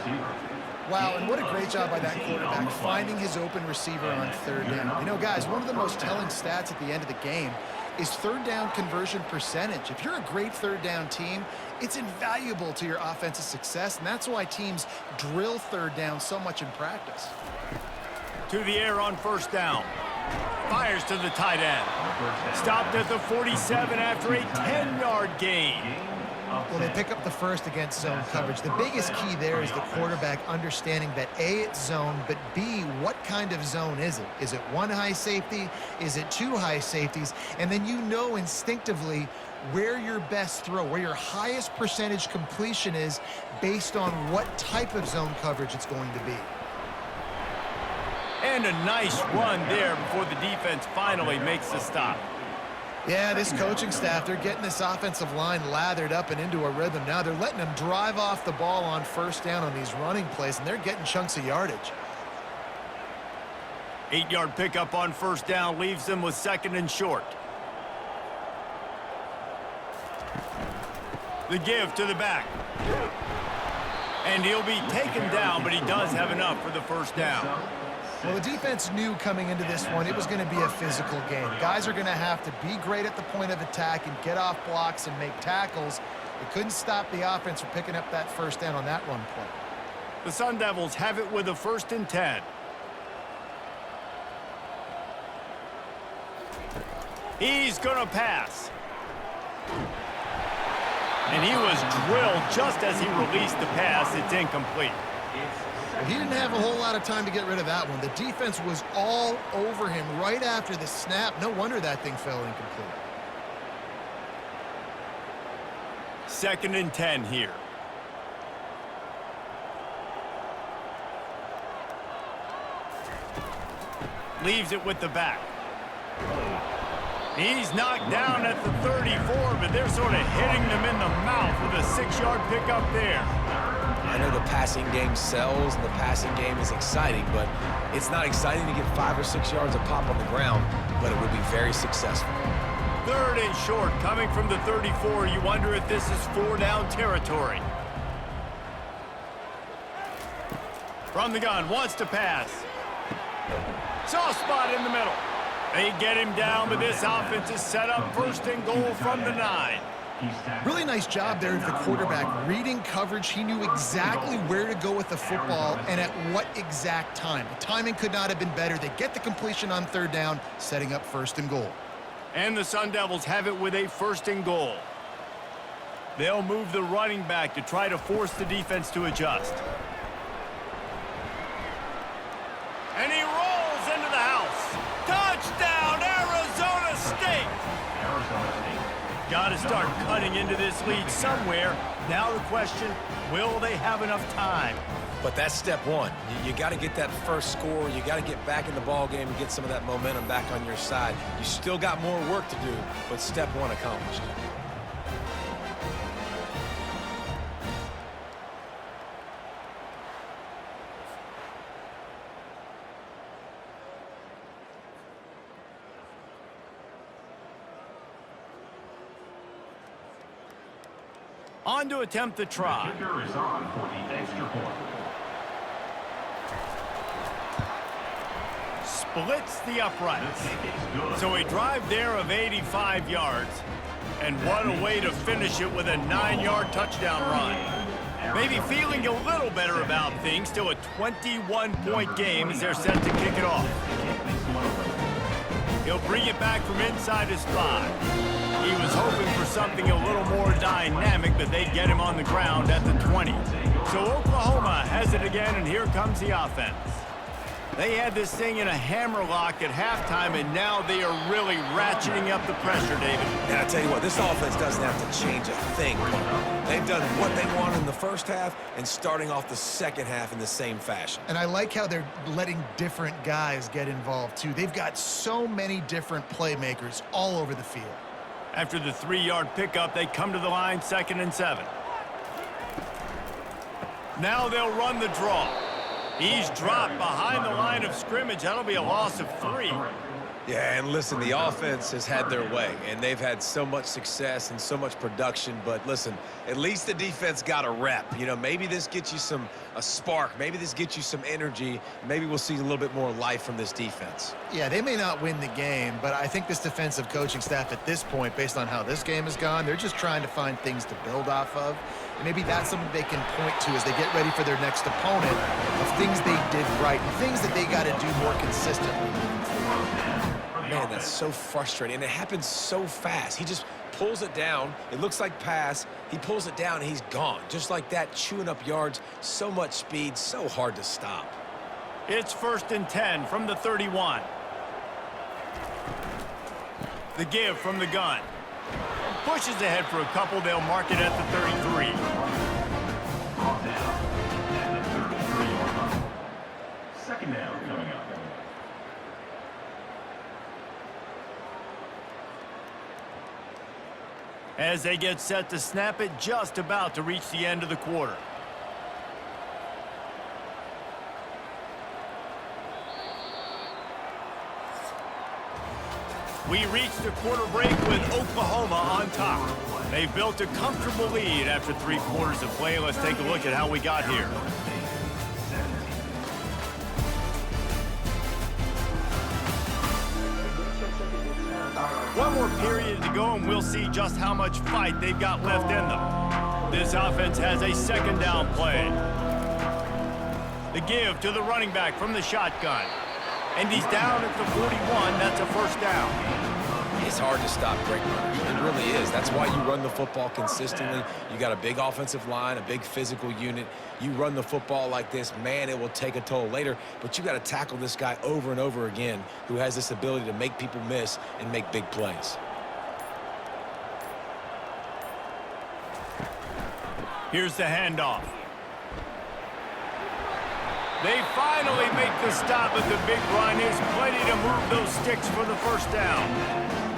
Wow, and what a great job by that quarterback, finding his open receiver on 3rd down. You know, guys, one of the most telling stats at the end of the game is 3rd down conversion percentage. If you're a great 3rd down team, it's invaluable to your offensive success, and that's why teams drill 3rd down so much in practice. To the air on 1st down. Fires to the tight end. Stopped at the 47 after a 10-yard gain. Well, they pick up the first against zone coverage. The biggest key there is the quarterback understanding that A, it's zone, but B, what kind of zone is it? Is it one high safety? Is it two high safeties? And then you know instinctively where your best throw, where your highest percentage completion is based on what type of zone coverage it's going to be. And a nice run there before the defense finally makes the stop. Yeah, this coaching staff, they're getting this offensive line lathered up and into a rhythm now. They're letting them drive off the ball on first down on these running plays, and they're getting chunks of yardage. 8-yard pickup on first down leaves them with 2nd and short. The give to the back. And he'll be taken down, but he does have enough for the first down. Well, the defense knew coming into this one it was going to be a physical game. Guys are going to have to be great at the point of attack and get off blocks and make tackles. They couldn't stop the offense from picking up that first down on that run play. The Sun Devils have it with a 1st and 10. He's going to pass. And he was drilled just as he released the pass. It's incomplete. He didn't have a whole lot of time to get rid of that one. The defense was all over him right after the snap. No wonder that thing fell incomplete. 2nd and 10 here. Leaves it with the back. He's knocked down at the 34, but they're sort of hitting them in the mouth with a 6-yard pickup there. I know the passing game sells and the passing game is exciting, but it's not exciting to get 5 or 6 yards of pop on the ground, but it would be very successful. 3rd and short coming from the 34. You wonder if this is 4-down territory. From the gun, wants to pass. Soft spot in the middle. They get him down, but this offense is set up 1st and goal from the 9. Really nice job there of the quarterback reading coverage. He knew exactly where to go with the football and at what exact time. The timing could not have been better. They get the completion on 3rd down, setting up 1st and goal. And the Sun Devils have it with a 1st and goal. They'll move the running back to try to force the defense to adjust. And he rolls into the house. Touchdown, Arizona State! Got to start cutting into this lead somewhere. Now the question, will they have enough time? But that's step one. You got to get that first score. You got to get back in the ball game and get some of that momentum back on your side. You still got more work to do, but step one accomplished. On to attempt the try. The kicker is on for the extra point. Splits the uprights. So a drive there of 85 yards. And what a way to finish it with a 9-yard touchdown run. Maybe feeling a little better about things. Still a 21-point game as they're set to kick it off. He'll bring it back from inside his 5. He was hoping for something a little more dynamic, but they get him on the ground at the 20. So Oklahoma has it again, and here comes the offense. They had this thing in a hammerlock at halftime, and now they are really ratcheting up the pressure, David. And I tell you what, this offense doesn't have to change a thing. They've done what they wanted in the first half and starting off the second half in the same fashion. And I like how they're letting different guys get involved, too. They've got so many different playmakers all over the field. After the 3-yard pickup, they come to the line, 2nd and 7. Now they'll run the draw. He's dropped behind the line of scrimmage. That'll be a loss of 3. Yeah, and listen, the offense has had their way, and they've had so much success and so much production. But listen, at least the defense got a rep. You know, maybe this gets you a spark. Maybe this gets you some energy. Maybe we'll see a little bit more life from this defense. Yeah, they may not win the game, but I think this defensive coaching staff at this point, based on how this game has gone, they're just trying to find things to build off of. And maybe that's something they can point to as they get ready for their next opponent of things they did right, things that they got to do more consistently. Man, that's so frustrating, and it happens so fast. He just pulls it down. It looks like pass. He pulls it down, and he's gone. Just like that, chewing up yards. So much speed, so hard to stop. It's 1st and 10 from the 31. The give from the gun. Pushes ahead for a couple. They'll mark it at the 33. Brought down at the 33-yard line. 2nd down coming up. As they get set to snap it, just about to reach the end of the quarter. We reached the quarter break with Oklahoma on top. They've built a comfortable lead after 3 quarters of play. Let's take a look at how we got here. One more period to go, and we'll see just how much fight they've got left in them. This offense has a 2nd down play. The give to the running back from the shotgun. And he's down at the 41. That's a 1st down. It's hard to stop great runners. It really is. That's why you run the football consistently. You got a big offensive line, a big physical unit. You run the football like this, man, it will take a toll later. But you got to tackle this guy over and over again who has this ability to make people miss and make big plays. Here's the handoff. They finally make the stop, but the big run is plenty to move those sticks for the 1st down.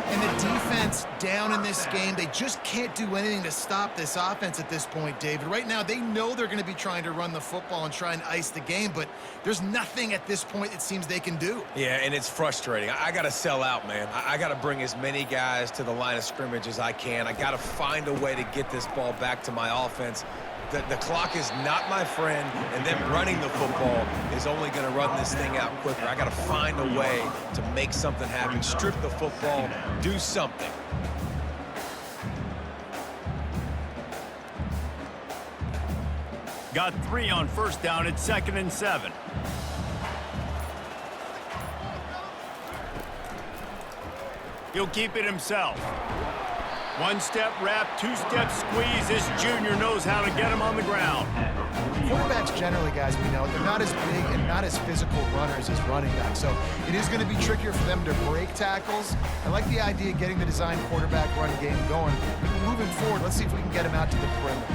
And the defense down in this game, they just can't do anything to stop this offense at this point, David. Right now, they know they're going to be trying to run the football and try and ice the game, but there's nothing at this point it seems they can do. Yeah, and it's frustrating. I got to sell out, man. I got to bring as many guys to the line of scrimmage as I can. I got to find a way to get this ball back to my offense. The clock is not my friend, and them running the football is only going to run this thing out quicker. I got to find a way to make something happen, strip the football, do something. Got 3 on 1st down. It's 2nd and 7. He'll keep it himself. 1-step wrap, 2-step squeeze. This junior knows how to get him on the ground. Quarterbacks generally, guys, we know, they're not as big and not as physical runners as running backs. So it is going to be trickier for them to break tackles. I like the idea of getting the design quarterback run game going. Moving forward, let's see if we can get him out to the perimeter.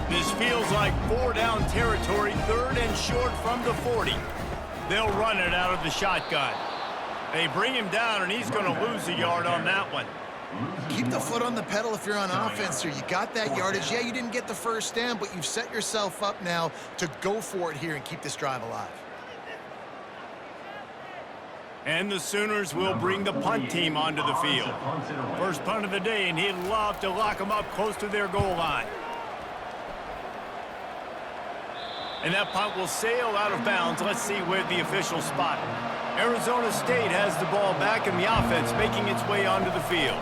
This feels like 4-down territory, 3rd and short from the 40. They'll run it out of the shotgun. They bring him down, and he's going to lose a yard on that one. Keep the foot on the pedal if you're on offense here. You got that yardage. Yeah, you didn't get the 1st down, but you've set yourself up now to go for it here and keep this drive alive. And the Sooners will bring the punt team onto the field. First punt of the day, and he'd love to lock them up close to their goal line. And that punt will sail out of bounds. Let's see where the officials spot it. Arizona State has the ball back, and the offense making its way onto the field.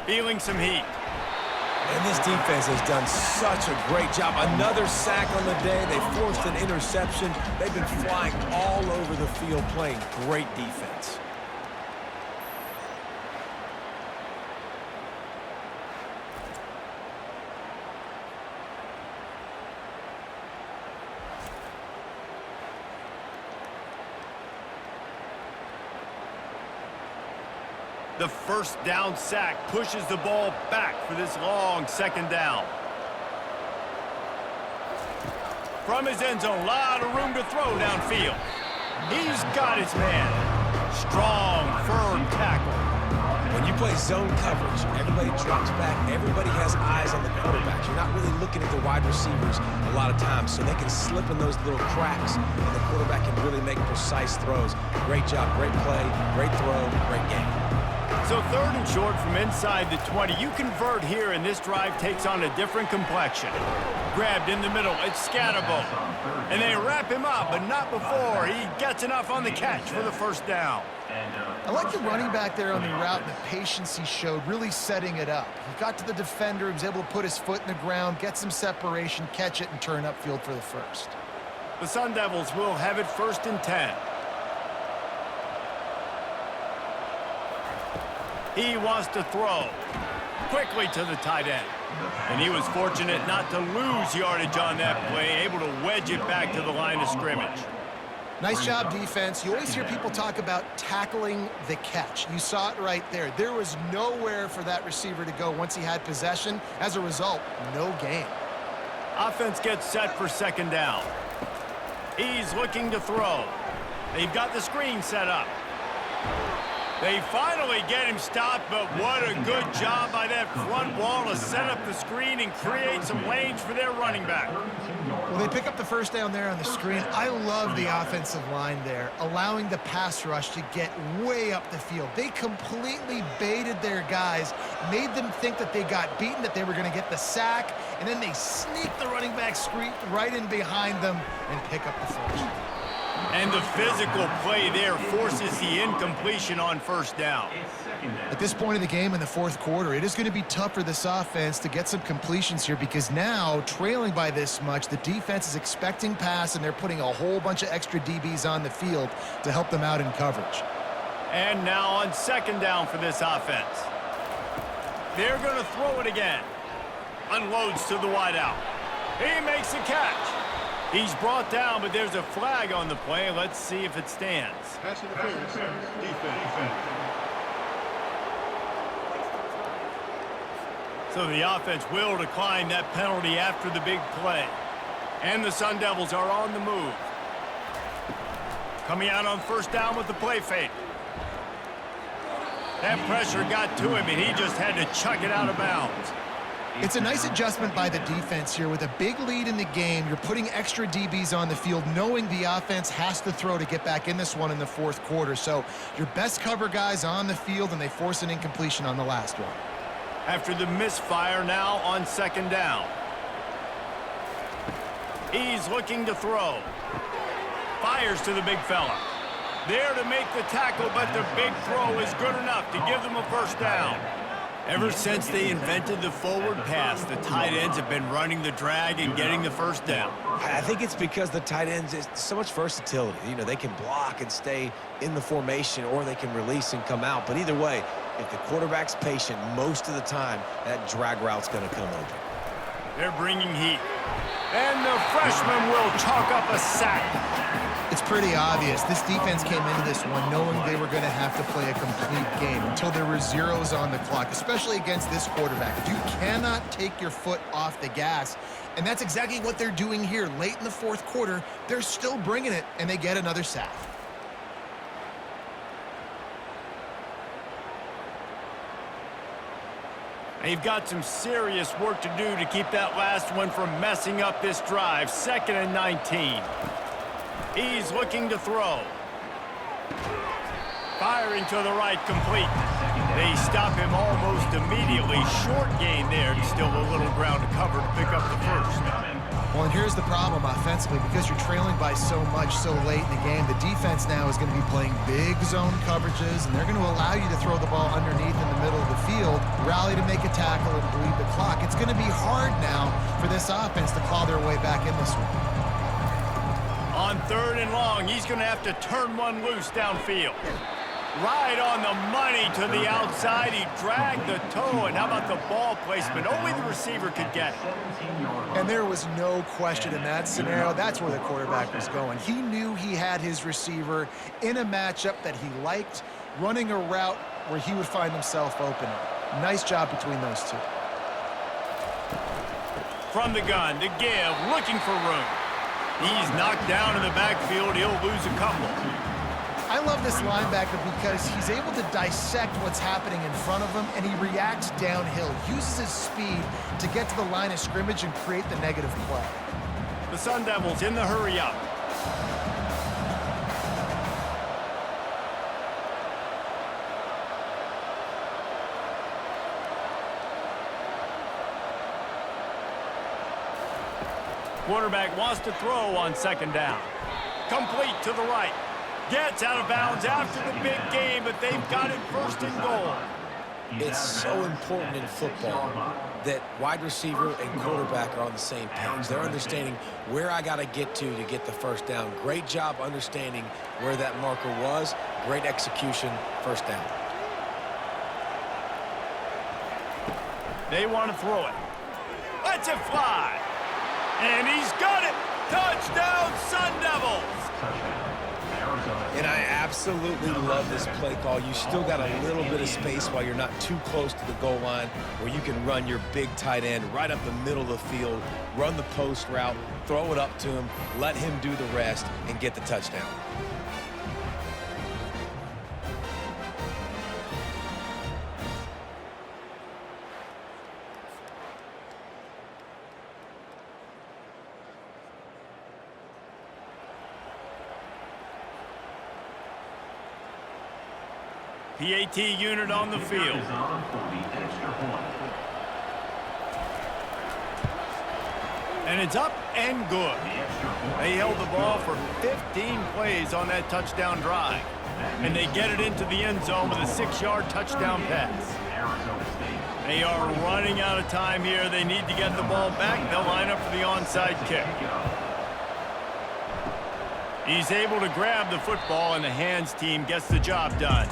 Feeling some heat. And this defense has done such a great job. Another sack on the day. They forced an interception. They've been flying all over the field playing great defense. The 1st down sack pushes the ball back for this long 2nd down. From his end zone, a lot of room to throw downfield. He's got his man. Strong, firm tackle. When you play zone coverage, everybody drops back. Everybody has eyes on the quarterback. You're not really looking at the wide receivers a lot of times, so they can slip in those little cracks, and the quarterback can really make precise throws. Great job, great play, great throw, great game. So 3rd and short from inside the 20. You convert here, and this drive takes on a different complexion. Grabbed in the middle. It's Scatterbo. And they wrap him up, but not before he gets enough on the catch for the 1st down. I like the running back there on the route and the patience he showed, really setting it up. He got to the defender, he was able to put his foot in the ground, get some separation, catch it, and turn upfield for the 1st. The Sun Devils will have it 1st and 10. He wants to throw quickly to the tight end. And he was fortunate not to lose yardage on that play, able to wedge it back to the line of scrimmage. Nice job, defense. You always hear people talk about tackling the catch. You saw it right there. There was nowhere for that receiver to go once he had possession. As a result, no gain. Offense gets set for second down. He's looking to throw. They've got the screen set up. They finally get him stopped, but what a good job by that front wall to set up the screen and create some lanes for their running back. Well, they pick up the first down there on the screen. I love the offensive line there, allowing the pass rush to get way up the field. They completely baited their guys, made them think that they got beaten, that they were going to get the sack, and then they sneak the running back screen right in behind them and pick up the first. And the physical play there forces the incompletion on first down. At this point in the game in the fourth quarter, it is going to be tough for this offense to get some completions here because now, trailing by this much, the defense is expecting pass, and they're putting a whole bunch of extra DBs on the field to help them out in coverage. And now on second down for this offense. They're going to throw it again. Unloads to the wideout. He makes a catch. He's brought down, but there's a flag on the play. Let's see if it stands. Pass interference. Defense. So the offense will decline that penalty after the big play. And the Sun Devils are on the move. Coming out on first down with the play fake. That pressure got to him, and he just had to chuck it out of bounds. It's a nice adjustment by the defense here. With a big lead in the game, you're putting extra DBs on the field, knowing the offense has to throw to get back in this one in the fourth quarter. So your best cover guys on the field, and they force an incompletion on the last one. After the misfire, now on second down. He's looking to throw. Fires to the big fella. There to make the tackle, but the big throw is good enough to give them a first down. Ever since they invented the forward pass, the tight ends have been running the drag and getting the first down. I think it's because the tight ends is so much versatility. You know, they can block and stay in the formation, or they can release and come out. But either way, if the quarterback's patient, most of the time, that drag route's going to come open. They're bringing heat. And the freshman will chalk up a sack. It's pretty obvious. This defense came into this one knowing they were going to have to play a complete game until there were zeros on the clock, especially against this quarterback. You cannot take your foot off the gas, and that's exactly what they're doing here. Late in the fourth quarter, they're still bringing it, and they get another sack. They've got some serious work to do to keep that last one from messing up this drive. 2nd and 19. He's looking to throw. Firing to the right, complete. They stop him almost immediately. Short gain there. Still a little ground to cover to pick up the first. Well, and here's the problem offensively. Because you're trailing by so much so late in the game, the defense now is going to be playing big zone coverages, and they're going to allow you to throw the ball underneath in the middle of the field, rally to make a tackle, and bleed the clock. It's going to be hard now for this offense to claw their way back in this one. On 3rd and long, he's going to have to turn one loose downfield. Right on the money to the outside. He dragged the toe, and how about the ball placement? Only the receiver could get it. And there was no question in that scenario. That's where the quarterback was going. He knew he had his receiver in a matchup that he liked, running a route where he would find himself open. Nice job between those two. From the gun to give, looking for room. He's knocked down in the backfield. He'll lose a couple. I love this linebacker because he's able to dissect what's happening in front of him, and he reacts downhill, uses his speed to get to the line of scrimmage and create the negative play. The Sun Devils in the hurry up. Quarterback wants to throw on 2nd down. Complete to the right. Gets out of bounds after the big game, but they've got it 1st and goal. It's so important in football that wide receiver and quarterback are on the same page. They're understanding where I got to get the first down. Great job understanding where that marker was. Great execution, first down. They want to throw it. Lets it fly. And he's got it. Touchdown, Sun Devils. And I absolutely love this play call. You still got a little bit of space while you're not too close to the goal line where you can run your big tight end right up the middle of the field, run the post route, throw it up to him, let him do the rest, and get the touchdown. PAT unit on the field. And it's up and good. They held the ball for 15 plays on that touchdown drive. And they get it into the end zone with a 6-yard touchdown pass. They are running out of time here. They need to get the ball back. They'll line up for the onside kick. He's able to grab the football, and the hands team gets the job done.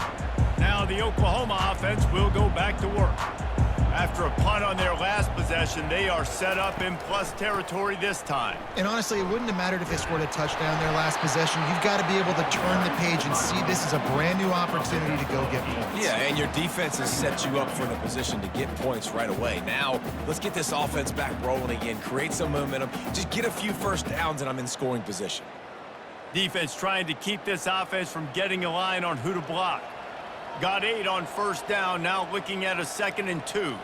Now the Oklahoma offense will go back to work. After a punt on their last possession, they are set up in plus territory this time. And honestly, it wouldn't have mattered if they scored a touchdown their last possession. You've got to be able to turn the page and see this as a brand new opportunity to go get points. Yeah, and your defense has set you up for the position to get points right away. Now, let's get this offense back rolling again, create some momentum, just get a few first downs, and I'm in scoring position. Defense trying to keep this offense from getting a line on who to block. Got 8 on first down, now looking at a 2nd and 2.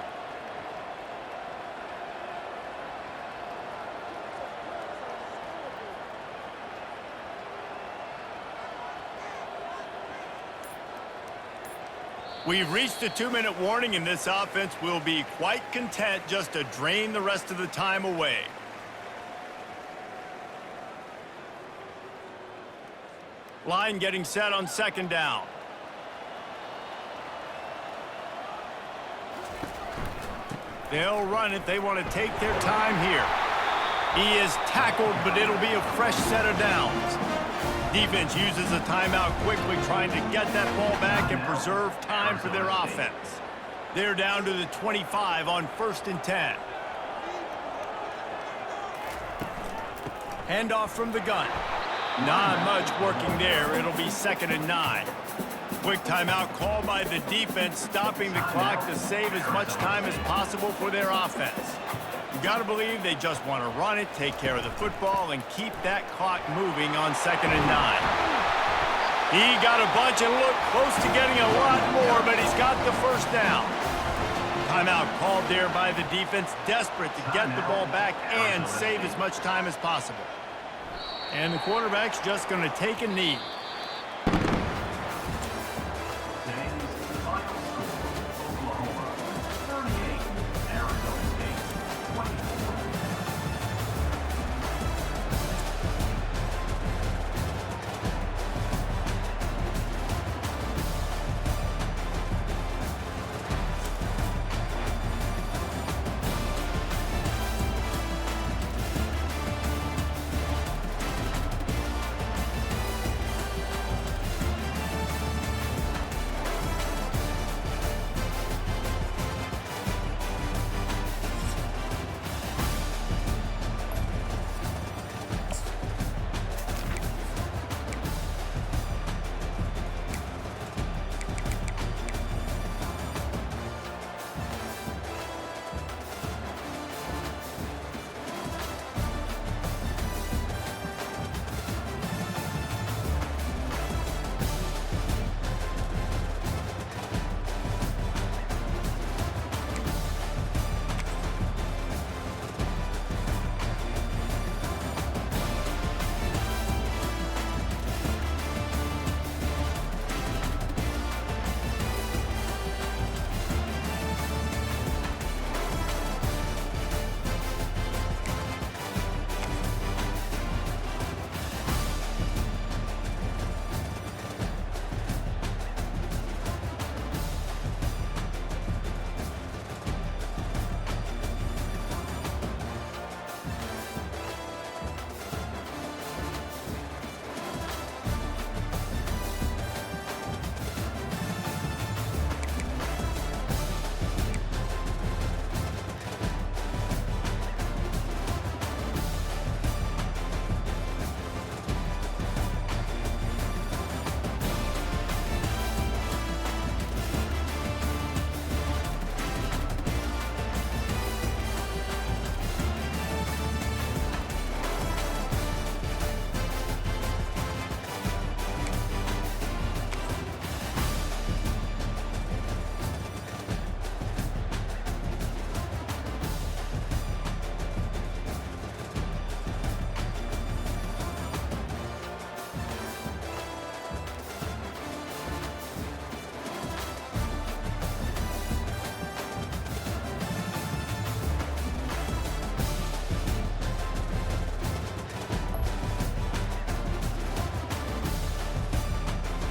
We've reached a 2-minute warning, and this offense will be quite content just to drain the rest of the time away. Line getting set on 2nd down. They'll run it. They want to take their time here. He is tackled, but it'll be a fresh set of downs. Defense uses a timeout quickly, trying to get that ball back and preserve time for their offense. They're down to the 25 on 1st and 10. Handoff from the gun. Not much working there. It'll be 2nd and 9. Quick timeout called by the defense, stopping the clock to save as much time as possible for their offense. You got to believe they just want to run it, take care of the football, and keep that clock moving on 2nd and 9. He got a bunch and looked close to getting a lot more, but he's got the first down. Timeout called there by the defense, desperate to get the ball back and save as much time as possible. And the quarterback's just going to take a knee.